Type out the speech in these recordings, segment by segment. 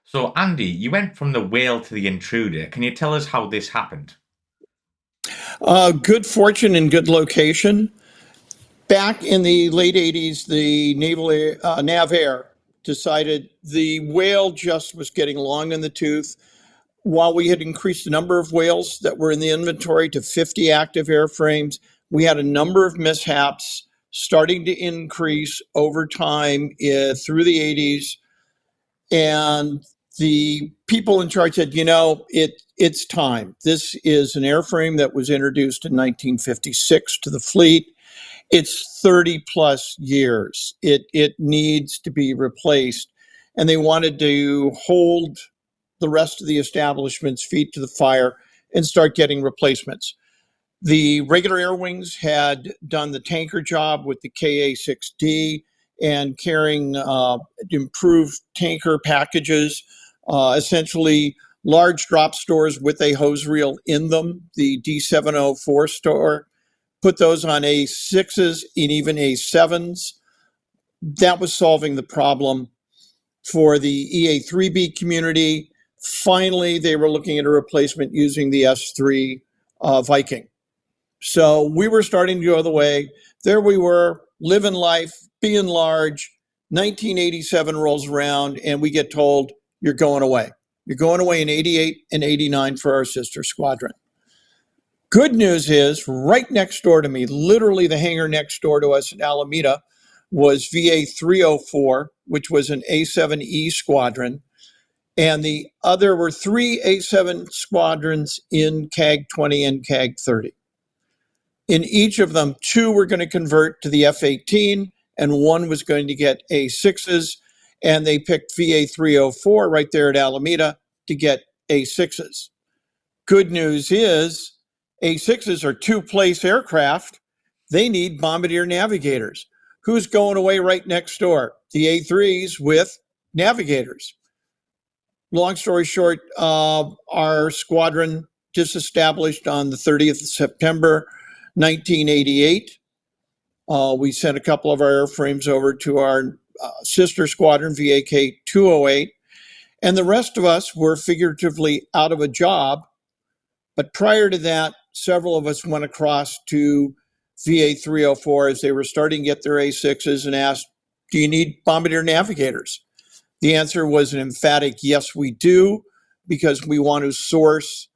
So, Andy, you went from the whale to the intruder. Can you tell us how this happened? Good fortune and good location. Back in the late 80s, the Nav Air decided the whale just was getting long in the tooth. While we had increased the number of whales that were in the inventory to 50 active airframes, we had a number of mishaps starting to increase over time through the 80s. And the people in charge said, it's time. This is an airframe that was introduced in 1956 to the fleet. It's 30 plus years. It needs to be replaced. And they wanted to hold the rest of the establishment's feet to the fire and start getting replacements. The regular air wings had done the tanker job with the KA-6D and carrying improved tanker packages, essentially large drop stores with a hose reel in them, the D704 store. Put those on A6s and even A7s. That was solving the problem for the EA3B community. Finally, they were looking at a replacement using the S3 Viking. So we were starting to go the way. There we were, living life, being large. 1987 rolls around, and we get told, you're going away. You're going away in 88 and 89 for our sister squadron. Good news is, right next door to me, literally the hangar next door to us in Alameda, was VA 304, which was an A7E squadron. And the other were three A7 squadrons in CAG 20 and CAG 30. In each of them, two were going to convert to the F-18 and one was going to get A6s. And they picked VA 304 right there at Alameda to get A6s. Good news is A6s are two-place aircraft. They need Bombardier-Navigators. Who's going away right next door? The A3s with navigators. Long story short, our squadron disestablished on the 30th of September, 1988. We sent a couple of our airframes over to our sister squadron, VAK 208, and the rest of us were figuratively out of a job. But prior to that, several of us went across to VA 304 as they were starting to get their A6s and asked, do you need Bombardier Navigators? The answer was an emphatic yes, we do, because we want to source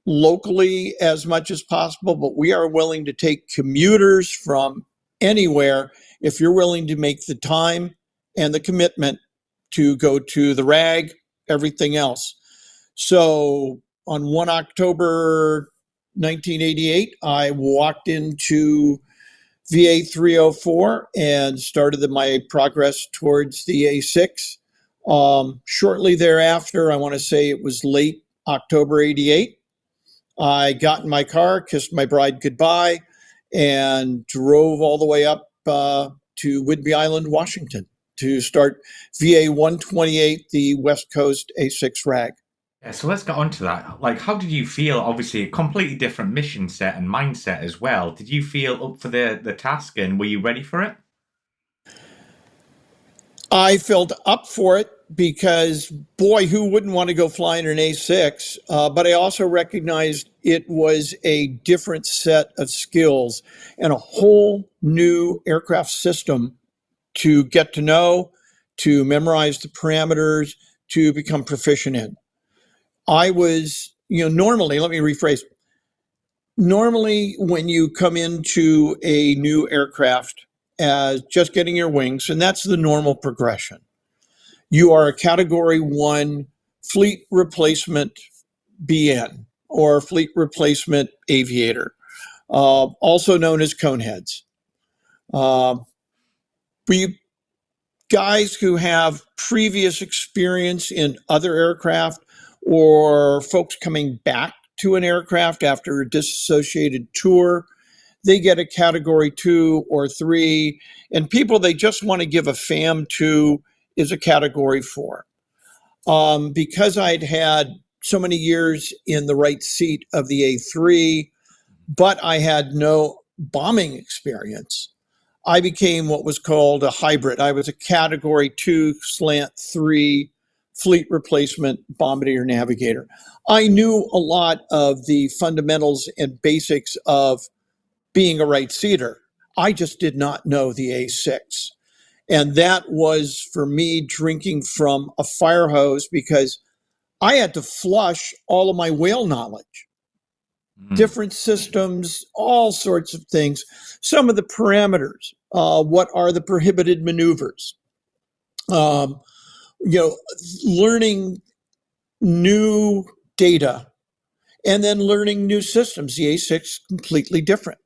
locally as much as possible, but we are willing to take commuters from anywhere if you're willing to make the time and the commitment to go to the RAG, everything else. So on 1 October 1988, I walked into VA 304 and started my progress towards the A6. Shortly thereafter, I want to say it was late October 88, I got in my car, kissed my bride goodbye, and drove all the way up to Whidbey Island, Washington, to start VA 128, the West Coast A6 RAG. Yeah, so let's get on to that. Like, how did you feel? Obviously, a completely different mission set and mindset as well. Did you feel up for the task and were you ready for it? I felt up for it because, boy, who wouldn't want to go fly in an A6? But I also recognized it was a different set of skills and a whole new aircraft system to get to know, to memorize the parameters, to become proficient in. I was, normally, let me rephrase. Normally, when you come into a new aircraft as just getting your wings, and that's the normal progression, you are a Category 1 fleet replacement BN or fleet replacement aviator, also known as coneheads. We guys who have previous experience in other aircraft or folks coming back to an aircraft after a disassociated tour, they get a Category 2 or 3, and people they just want to give a FAM to is a Category 4. Because I'd had so many years in the right seat of the A3, but I had no bombing experience, I became what was called a hybrid. I was a Category 2 slant 3 fleet replacement Bombardier-Navigator. I knew a lot of the fundamentals and basics of being a right seater. I just did not know the A-6. And that was for me drinking from a fire hose because I had to flush all of my whale knowledge, Mm. different systems, all sorts of things. Some of the parameters, what are the prohibited maneuvers? Um, you know, learning new data and then learning new systems. The A6 completely different.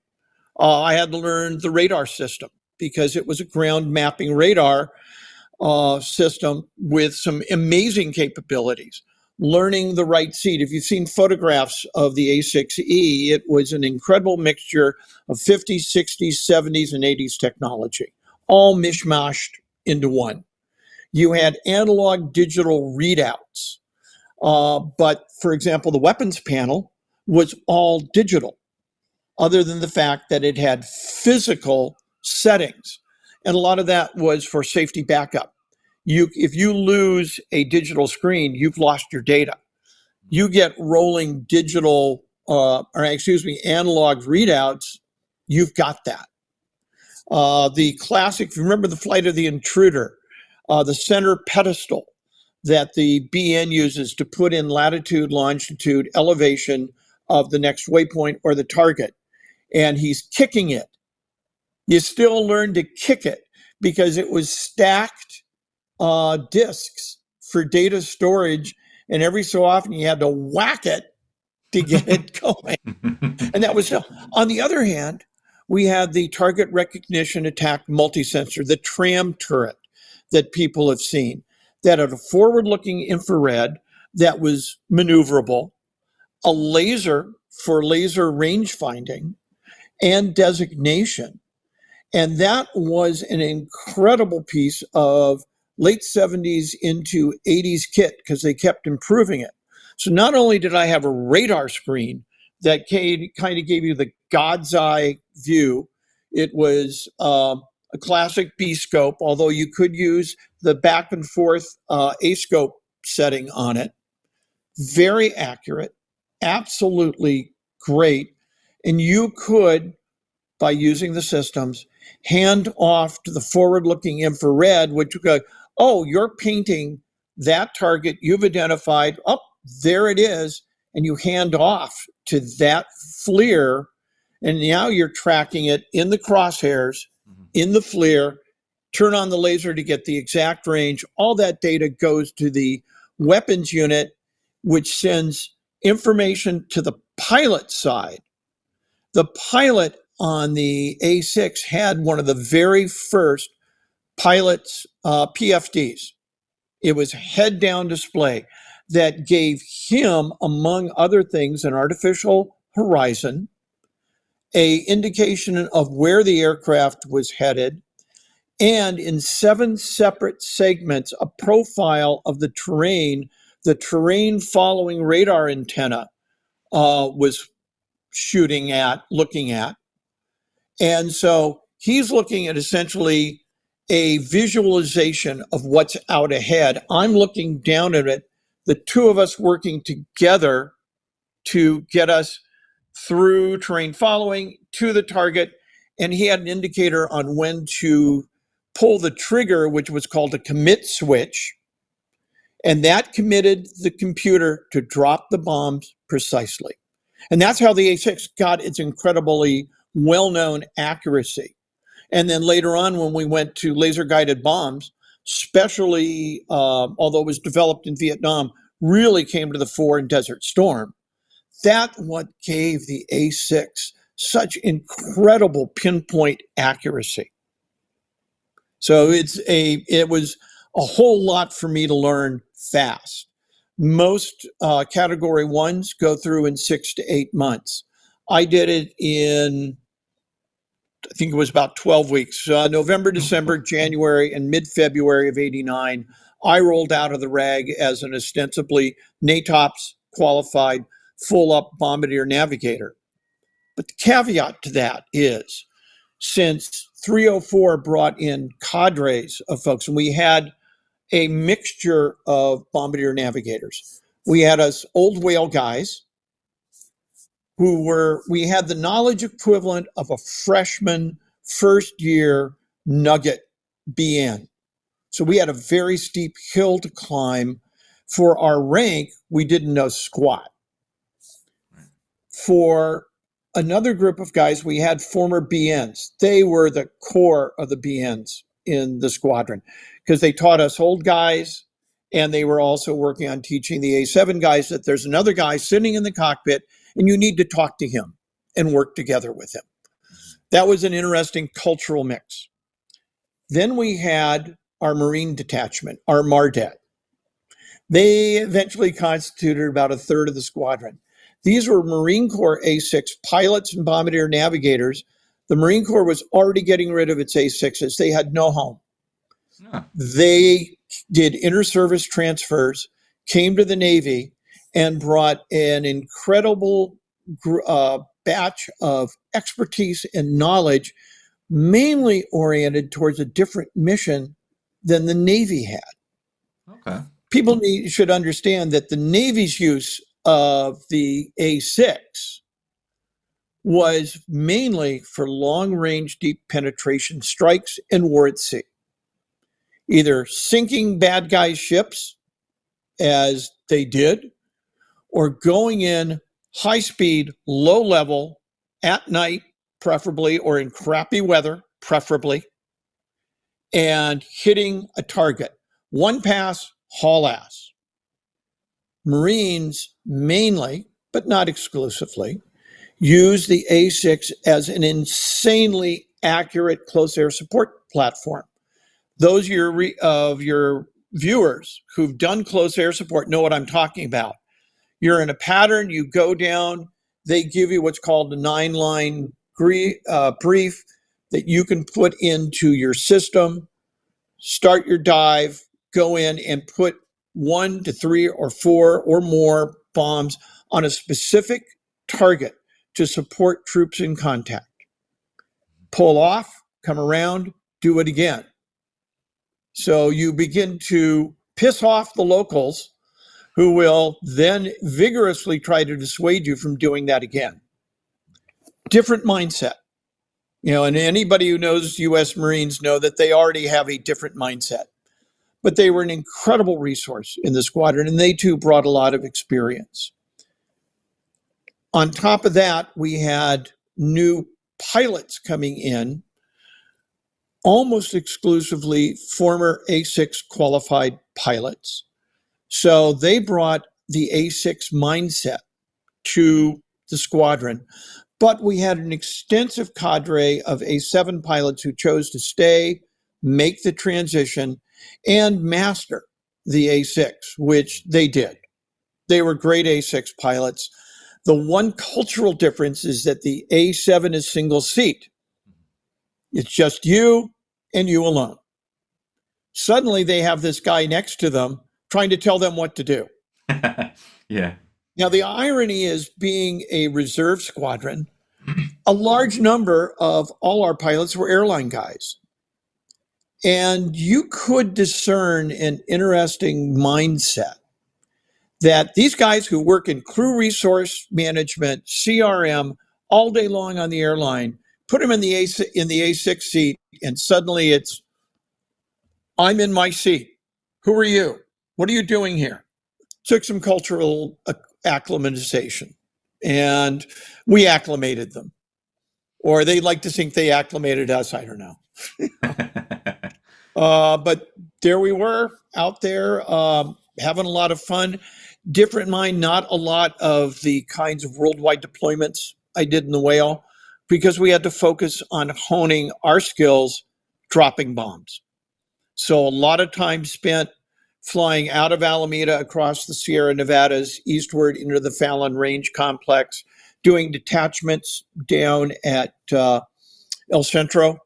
I had to learn the radar system because it was a ground mapping radar system with some amazing capabilities. Learning the right seat. If you've seen photographs of the A6E, it was an incredible mixture of 50s, 60s, 70s, and 80s technology, all mishmashed into one. You had analog digital readouts, but for example, the weapons panel was all digital, other than the fact that it had physical settings. And a lot of that was for safety backup. If you lose a digital screen, you've lost your data. You get rolling digital, or excuse me, analog readouts, you've got that. The classic, if you remember the flight of the Intruder, the center pedestal that the BN uses to put in latitude, longitude, elevation of the next waypoint or the target, and he's kicking it. You still learn to kick it because it was stacked disks for data storage, and every so often you had to whack it to get it going. And that was on the other hand, we had the target recognition attack multi-sensor, the tram turret that people have seen, that had a forward-looking infrared that was maneuverable, a laser for laser range finding, and designation. And that was an incredible piece of late 70s into 80s kit because they kept improving it. So not only did I have a radar screen that kind of gave you the God's eye view, it was a classic B scope, although you could use the back and forth A scope setting on it. Very accurate, absolutely great. And you could, by using the systems, hand off to the forward looking infrared, which would go, oh, you're painting that target you've identified. Oh, there it is. And you hand off to that FLIR. And now you're tracking it in the crosshairs, in the FLIR, turn on the laser to get the exact range. All that data goes to the weapons unit, which sends information to the pilot side. The pilot on the A6 had one of the very first pilot's PFDs. It was head down display that gave him, among other things, an artificial horizon, a indication of where the aircraft was headed, and in 7 separate segments, a profile of the terrain following radar antenna was looking at. And so he's looking at essentially a visualization of what's out ahead. I'm looking down at it, the two of us working together to get us through terrain following to the target. And he had an indicator on when to pull the trigger, which was called a commit switch. And that committed the computer to drop the bombs precisely. And that's how the A6 got its incredibly well-known accuracy. And then later on, when we went to laser-guided bombs, especially, although it was developed in Vietnam, really came to the fore in Desert Storm. That's what gave the A6 such incredible pinpoint accuracy. So it was a whole lot for me to learn fast. Most category ones go through in 6 to 8 months. I did it in, I think it was about 12 weeks, November, December, January, and mid-February of 89. I rolled out of the RAG as an ostensibly NATOPS qualified full-up Bombardier Navigator. But the caveat to that is, since 304 brought in cadres of folks, and we had a mixture of bombardier navigators. We had us old whale guys we had the knowledge equivalent of a freshman first year nugget BN. So we had a very steep hill to climb. For our rank, we didn't know squat. For another group of guys, we had former BNs. They were the core of the BNs in the squadron because they taught us old guys, and they were also working on teaching the A7 guys that there's another guy sitting in the cockpit and you need to talk to him and work together with him. That was an interesting cultural mix. Then we had our Marine detachment, our MARDET. They eventually constituted about a third of the squadron. These were Marine Corps A-6 pilots and bombardier navigators. The Marine Corps was already getting rid of its A-6s. They had no home. Huh. They did inter-service transfers, came to the Navy, and brought an incredible batch of expertise and knowledge, mainly oriented towards a different mission than the Navy had. Okay. People should understand that the Navy's use of the A-6 was mainly for long-range deep penetration strikes and war at sea. Either sinking bad guys' ships, as they did, or going in high speed, low level, at night, preferably, or in crappy weather, preferably, and hitting a target. One pass, haul ass. Marines mainly, but not exclusively, use the A-6 as an insanely accurate close air support platform. Those of your viewers who've done close air support know what I'm talking about. You're in a pattern, you go down, they give you what's called a 9-line brief that you can put into your system, start your dive, go in and put 1 to 3 or 4 or more bombs on a specific target to support troops in contact. Pull off, come around, do it again. So you begin to piss off the locals who will then vigorously try to dissuade you from doing that again. Different mindset. And anybody who knows U.S. Marines know that they already have a different mindset. But they were an incredible resource in the squadron, and they too brought a lot of experience. On top of that, we had new pilots coming in, almost exclusively former A-6 qualified pilots. So they brought the A-6 mindset to the squadron. But we had an extensive cadre of A-7 pilots who chose to stay, make the transition, and master the A-6, which they did. They were great A-6 pilots. The one cultural difference is that the A-7 is single seat. It's just you and you alone. Suddenly they have this guy next to them trying to tell them what to do. Yeah. Now, the irony is, being a reserve squadron, a large number of all our pilots were airline guys. And you could discern an interesting mindset that these guys who work in crew resource management, CRM, all day long on the airline, put them in the A6 seat, and suddenly it's, I'm in my seat. Who are you? What are you doing here? Took some cultural acclimatization, and we acclimated them. Or they like to think they acclimated us. I don't know. But there we were out there having a lot of fun. Different mind, not a lot of the kinds of worldwide deployments I did in the Whale, because we had to focus on honing our skills dropping bombs. So a lot of time spent flying out of Alameda across the Sierra Nevadas eastward into the Fallon Range complex, doing detachments down at El Centro,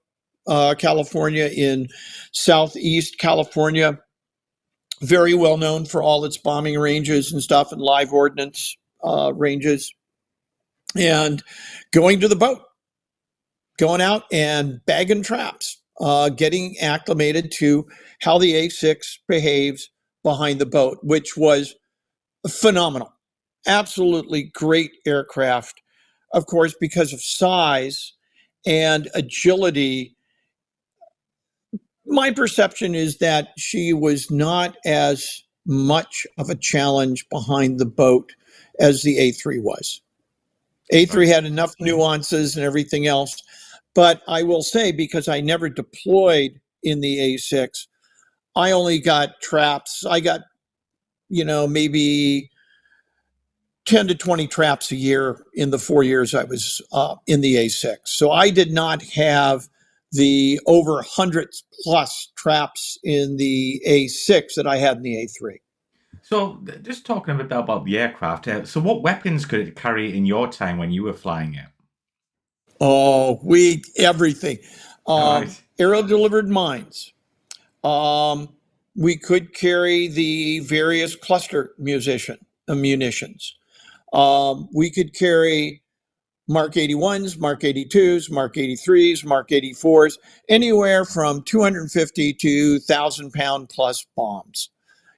California, in southeast California, very well known for all its bombing ranges and stuff and live ordnance ranges, and going to the boat, going out and bagging traps getting acclimated to how the A6 behaves behind the boat, which was phenomenal. Absolutely great aircraft. Of course, because of size and agility, my perception is that she was not as much of a challenge behind the boat as the A3 was. A3 Right. had enough nuances and everything else. But I will say, because I never deployed in the A6, I only got traps. I got, maybe 10 to 20 traps a year in the 4 years I was in the A6. So I did not have the over 100 plus traps in the A6 that I had in the A3. So, just talking a bit about the aircraft. So, what weapons could it carry in your time when you were flying it? Oh, everything. All right. Aero delivered mines. Um, we could carry the various cluster munitions. We could carry Mark 81s, Mark 82s, Mark 83s, Mark 84s, anywhere from 250 to 1,000 pound plus bombs.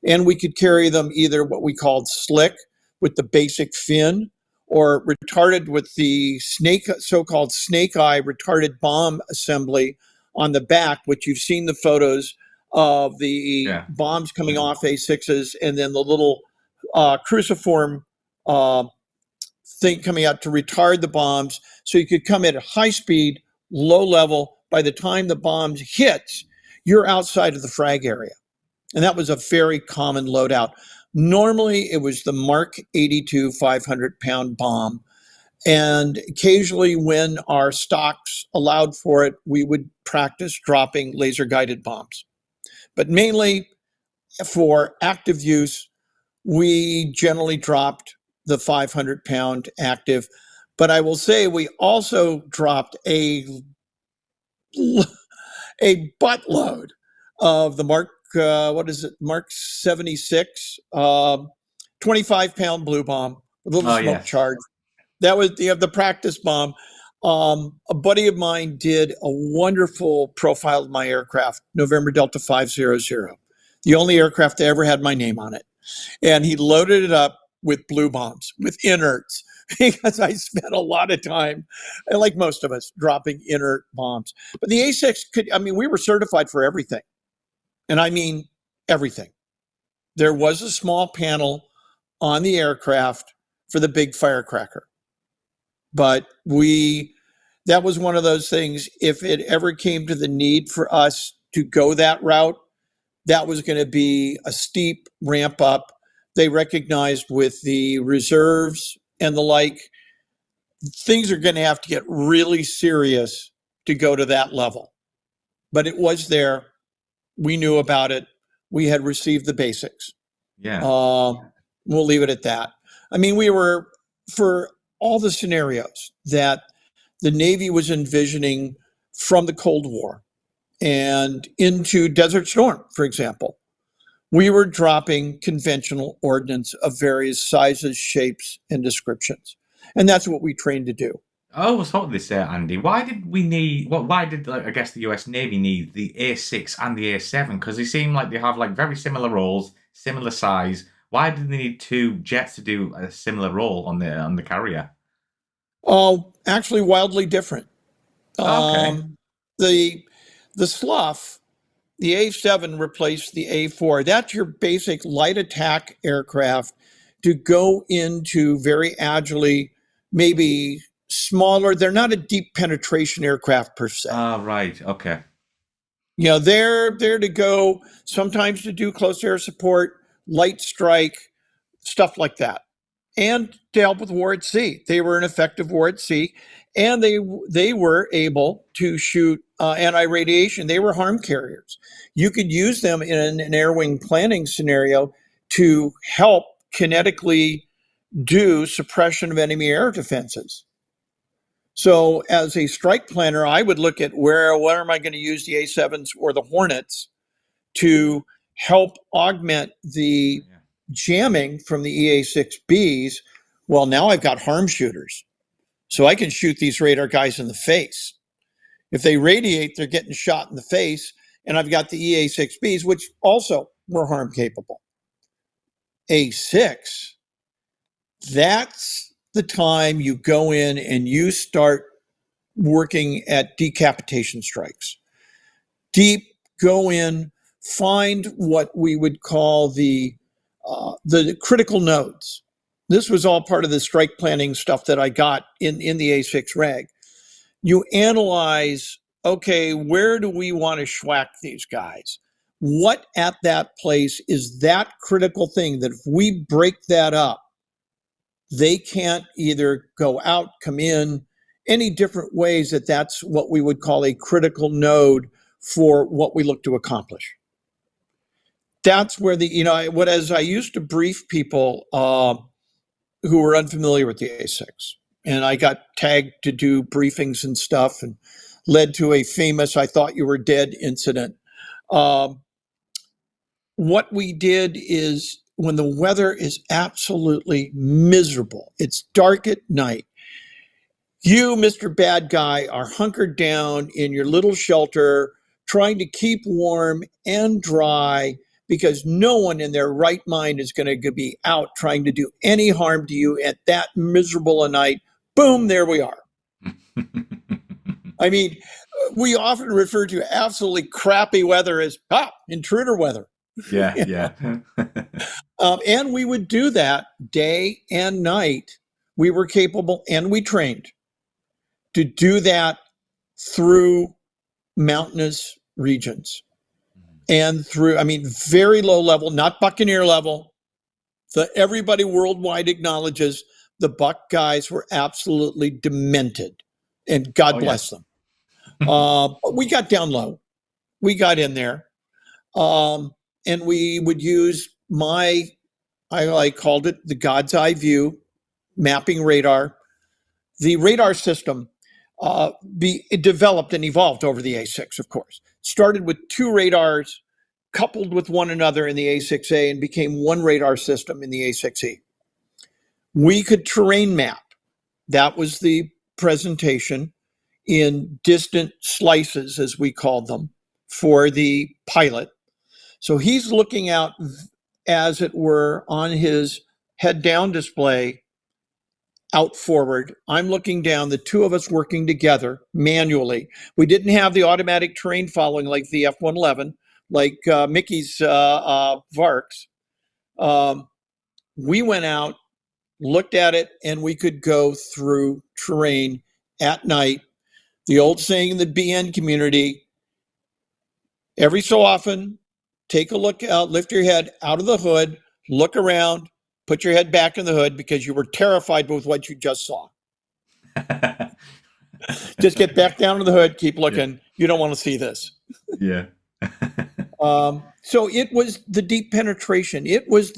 And we could carry them either what we called slick with the basic fin or retarded with the so-called snake eye retarded bomb assembly on the back, which you've seen the photos of the Yeah. bombs coming off A6s and then the little cruciform uh, thing coming out to retard the bombs so you could come in at high speed, low level. By the time the bombs hits, you're outside of the frag area. And that was a very common loadout. Normally, it was the Mark 82 500-pound bomb. And occasionally, when our stocks allowed for it, we would practice dropping laser guided bombs. But mainly for active use, we generally dropped the 500-pound active. But I will say we also dropped a buttload of the Mark, what is it, Mark 76, 25-pound blue bomb, a little Oh, smoke yes. charge. That was the practice bomb. A buddy of mine did a wonderful profile of my aircraft, November Delta 500, the only aircraft that ever had my name on it. And he loaded it up with blue bombs, with inerts, because I spent a lot of time, and like most of us, dropping inert bombs. But the A6 could, I mean, we were certified for everything. And I mean everything. There was a small panel on the aircraft for the big firecracker. But that was one of those things, if it ever came to the need for us to go that route, that was going to be a steep ramp up. They recognized with the reserves and the like, things are going to have to get really serious to go to that level. But it was there. We knew about it. We had received the basics. Yeah. Uh, we'll leave it at that. I mean, we were, for all the scenarios that the Navy was envisioning from the Cold War and into Desert Storm, for example, we were dropping conventional ordnance of various sizes, shapes, and descriptions. And that's what we trained to do. I always thought this, Andy. Why did we need? What? Why did I guess the U.S. Navy need the A6 and the A7? Because they seem like they have like very similar roles, similar size. Why did they need two jets to do a similar role on the carrier? Oh, actually, wildly different. Okay. The the Slough, the A7 replaced the A4. That's your basic light attack aircraft to go into very agilely, maybe smaller. They're not a deep penetration aircraft per se. Ah, right. Okay. They're there to go sometimes to do close air support, light strike, stuff like that, and to help with war at sea. They were an effective war at sea, and they were able to shoot anti-radiation. They were harm carriers. You could use them in an air wing planning scenario to help kinetically do suppression of enemy air defenses. So, as a strike planner, I would look at where am I going to use the A7s or the Hornets to help augment the Yeah. jamming from the EA6Bs. Well, now I've got harm shooters, so I can shoot these radar guys in the face. If they radiate, they're getting shot in the face. And I've got the EA6Bs, which also were harm capable. A6, that's the time you go in and you start working at decapitation strikes. Deep, go in, find what we would call the critical nodes. This was all part of the strike planning stuff that I got in the A6 reg. You analyze, okay, where do we want to schwack these guys? What at that place is that critical thing that if we break that up, they can't either go out, come in, any different ways that's what we would call a critical node for what we look to accomplish. That's where as I used to brief people who were unfamiliar with the A6, and I got tagged to do briefings and stuff and led to a famous "I thought you were dead" incident. What we did is when the weather is absolutely miserable, it's dark at night, you, Mr. Bad Guy, are hunkered down in your little shelter, trying to keep warm and dry because no one in their right mind is going to be out trying to do any harm to you at that miserable a night. Boom, there we are. I mean, we often refer to absolutely crappy weather as intruder weather. Yeah. And we would do that day and night. We were capable and we trained to do that through mountainous regions and through, very low level, not Buccaneer level. Everybody worldwide acknowledges the Buck guys were absolutely demented, and God bless them. But we got down low. We got in there. And we would use I called it the God's eye view mapping radar. The radar system it developed and evolved over the A6, of course. Started with two radars coupled with one another in the A6A and became one radar system in the A6E. We could terrain map. That was the presentation in distant slices, as we called them, for the pilot. So he's looking out, as it were, on his head down display out forward. I'm looking down, the two of us working together manually. We didn't have the automatic terrain following like the F-111, like Mickey's Varks. We went out, looked at it, and we could go through terrain at night. The old saying in the BN community, every so often, take a look out, lift your head out of the hood, look around, put your head back in the hood because you were terrified with what you just saw. Just get back down to the hood, keep looking. Yeah. You don't want to see this. Yeah. So it was the deep penetration. It was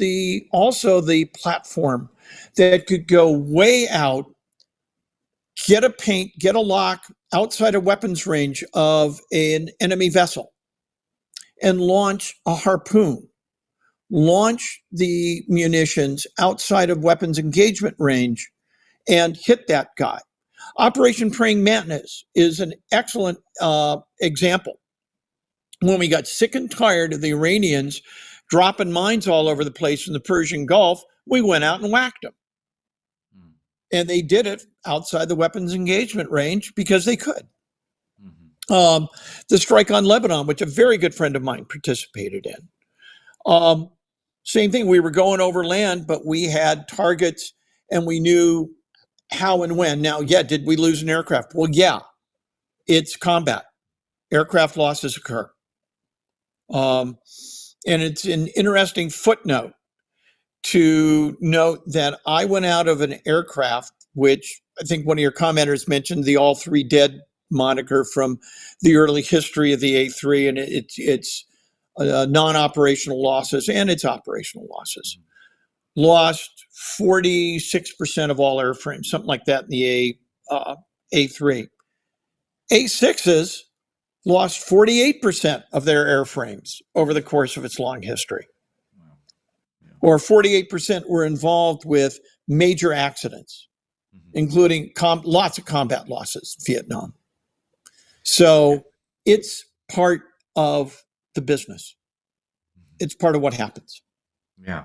also the platform that could go way out, get a paint, get a lock outside a weapons range of an enemy vessel, and launch a harpoon, launch the munitions outside of weapons engagement range, and hit that guy. Operation Praying Mantis is an excellent example. When we got sick and tired of the Iranians dropping mines all over the place in the Persian Gulf, we went out and whacked them. And they did it outside the weapons engagement range because they could. The strike on Lebanon, which a very good friend of mine participated in. Same thing, we were going over land, but we had targets and we knew how and when. Now, did we lose an aircraft? Well, yeah, it's combat. Aircraft losses occur. And it's an interesting footnote to note that I went out of an aircraft, which I think one of your commenters mentioned the all three dead moniker from the early history of the A3, and it's non-operational losses and its operational losses. Lost 46% of all airframes, something like that in the A3. A6s lost 48% of their airframes over the course of its long history. Or 48% were involved with major accidents, including lots of combat losses, Vietnam. So it's part of the business. It's part of what happens. Yeah.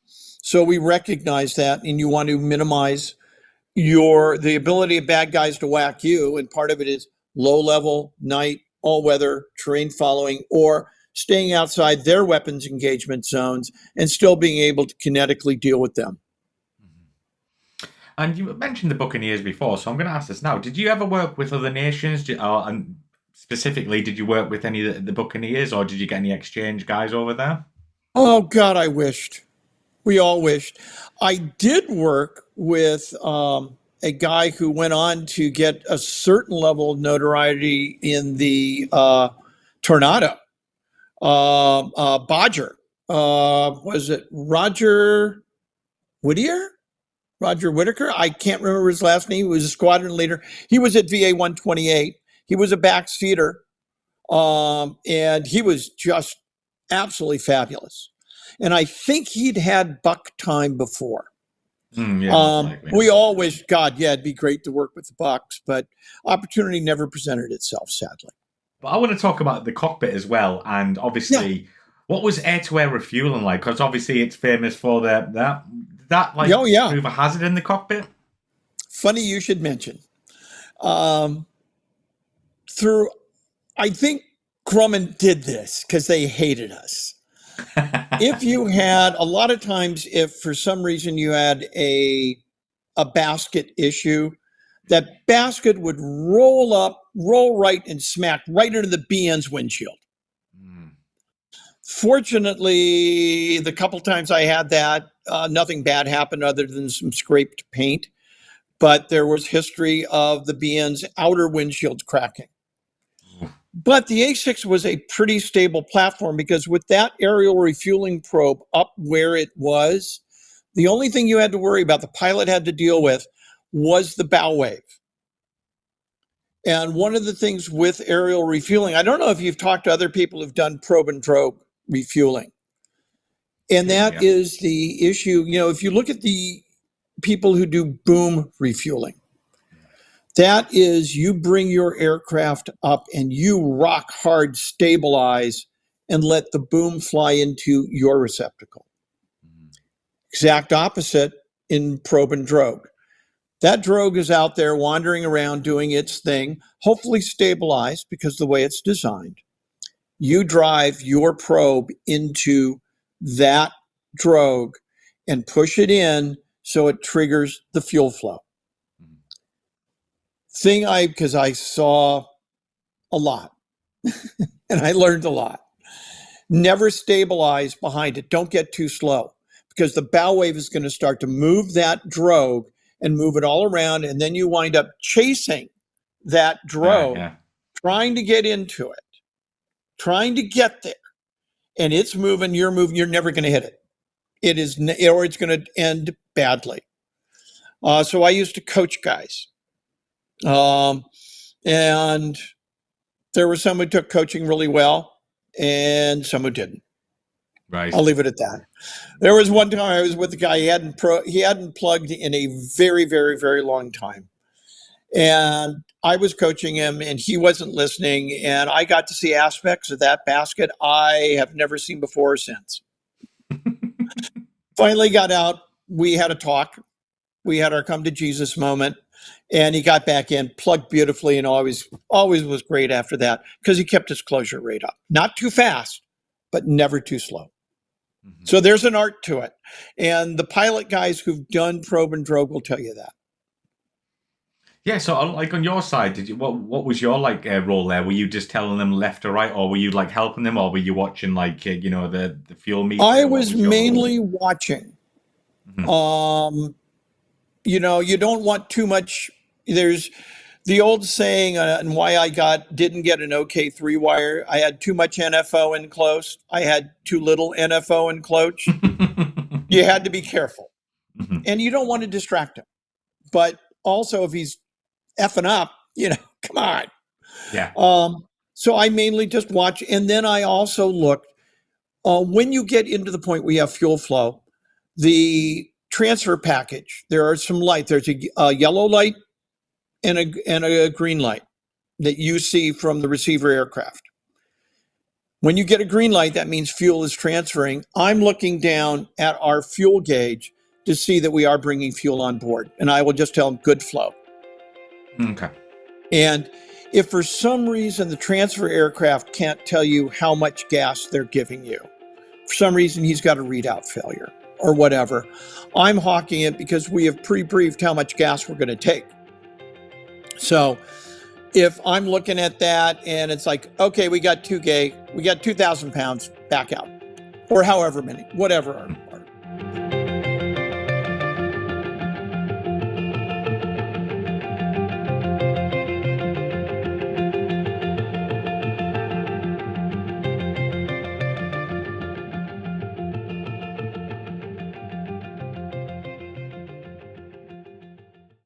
So we recognize that, and you want to minimize the ability of bad guys to whack you, and part of it is low level, night, all weather, terrain following, or staying outside their weapons engagement zones and still being able to kinetically deal with them. And you mentioned the Buccaneers before, so I'm going to ask this now. Did you ever work with other nations? And specifically, did you work with any of the Buccaneers, or did you get any exchange guys over there? Oh God, I wished. We all wished. I did work with a guy who went on to get a certain level of notoriety in the Tornado. Bodger. Was it Roger Whittier? Roger Whitaker? I can't remember his last name. He was a squadron leader. He was at VA 128. He was a backseater, and he was just absolutely fabulous. And I think he'd had buck time before. Yeah, most likely. We all wish, God, yeah, it'd be great to work with the Bucks, but opportunity never presented itself, sadly. But I want to talk about the cockpit as well, and Yeah. obviously, what was air-to-air refueling like? Because obviously, it's famous for that like Oh, yeah. prove a hazard in the cockpit. Funny you should mention. Um, through, I think Grumman did this because they hated us. If you had a lot of times, if for some reason you had a basket issue, that basket would roll up, roll right, and smack right into the BN's windshield. Mm. Fortunately, the couple times I had that, nothing bad happened other than some scraped paint. But there was history of the BN's outer windshields cracking. But the A-6 was a pretty stable platform because with that aerial refueling probe up where it was, the only thing you had to worry about, the pilot had to deal with, was the bow wave. And one of the things with aerial refueling, I don't know if you've talked to other people who've done probe and drogue refueling. And that is the issue. If you look at the people who do boom refueling, that is, you bring your aircraft up and you rock hard, stabilize, and let the boom fly into your receptacle. Exact opposite in probe and drogue. That drogue is out there wandering around doing its thing, hopefully stabilized because the way it's designed. You drive your probe into that drogue and push it in so it triggers the fuel flow. Because I saw a lot and I learned a lot. Never stabilize behind it. Don't get too slow because the bow wave is going to start to move that drogue and move it all around. And then you wind up chasing that drogue, trying to get into it, trying to get there. And it's moving, you're never going to hit it. It is, or it's going to end badly. So I used to coach guys. And there were some who took coaching really well and some who didn't. Right. I'll leave it at that. There was one time I was with a guy, he hadn't plugged in a very, very, very long time. And I was coaching him and he wasn't listening. And I got to see aspects of that basket I have never seen before or since. Finally got out. We had a talk. We had our come to Jesus moment. And he got back in, plugged beautifully, and always was great after that because he kept his closure rate up. Not too fast, but never too slow. So there's an art to it. And the pilot guys who've done probe and drogue will tell you that. Yeah, so like on your side, did you what was your like role there? Were you just telling them left or right, or were you like helping them, or were you watching like the fuel meter? I was mainly watching. You don't want too much. There's the old saying, and why I didn't get an OK3 wire. I had too much NFO in close. I had too little NFO in close. You had to be careful, and you don't want to distract him. But also, if he's effing up, come on. Yeah. So I mainly just watch, and then I also look when you get into the point where you have fuel flow, the transfer package. There are some light. There's a yellow light and a green light. that you see from the receiver aircraft. When you get a green light, that means fuel is transferring. I'm looking down at our fuel gauge to see that we are bringing fuel on board. And I will just tell them good flow. Okay. And if for some reason the transfer aircraft can't tell you how much gas they're giving you, for some reason he's got a readout failure or whatever, I'm hawking it because we have pre-briefed how much gas we're going to take. So if I'm looking at that and it's like, okay, we got 2,000 pounds, back out, or however many, whatever